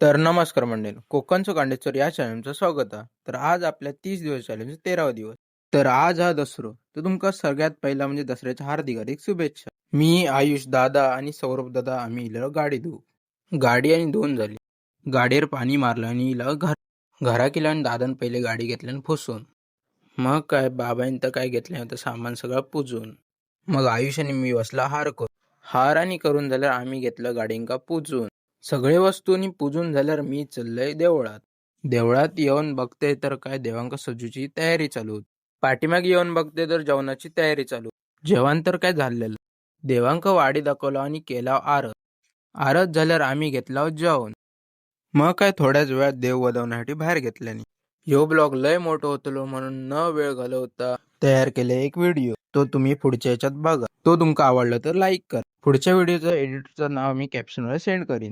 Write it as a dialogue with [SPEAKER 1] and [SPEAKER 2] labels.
[SPEAKER 1] तर नमस्कार मंडळी, कोकणचं कांडेचर या चॅनलचं स्वागत आहे. तर आज आपल्या 30 दिवस चॅलेंज 13वा दिवस. तर आज हा दसरो. तर तुमका सगळ्यात पहिला म्हणजे दसऱ्याच्या हार्दिक हार्दिक शुभेच्छा. मी आयुष दादा आणि सौरभ दादा आम्ही इलो गाडी धुवू. गाडी आणि धुवून झाली. गाडीवर पाणी मारलं आणि इला घरा केलं आणि दादान पहिले गाडी घेतल्यानं फुसून. मग काय बाबांनी तर काय घेतलं होतं सामान सगळं पुजून. मग आयुष आणि मी बसला हार करून. हार आणि करून झाल्यावर आम्ही घेतलं गाडींका पुजून. सगळे वस्तूंनी पूजून झाल्यावर मी चाललंय देवळात. देवळात येऊन बघते तर काय देवांका सजूची तयारी चालू होती. पाठीमागे येऊन बघते तर जेवणाची तयारी चालू. जेवण तर काय झालेलं. देवांका वाडी दाखवला आणि केला आरत. आरत झाल्यावर आम्ही घेतला जेवण. मग काय थोड्याच वेळात देव वदवण्यासाठी बाहेर घेतल्याने. ह्यो ब्लॉग लय मोठं होतलो म्हणून न वेळ घालवता तयार केले एक व्हिडिओ. तो तुम्ही पुढच्या याच्यात बघा. तो तुमका आवडला तर लाईक करा. पुढच्या व्हिडिओचं एडिटचं नाव मी कॅप्शनवर सेंड करीन.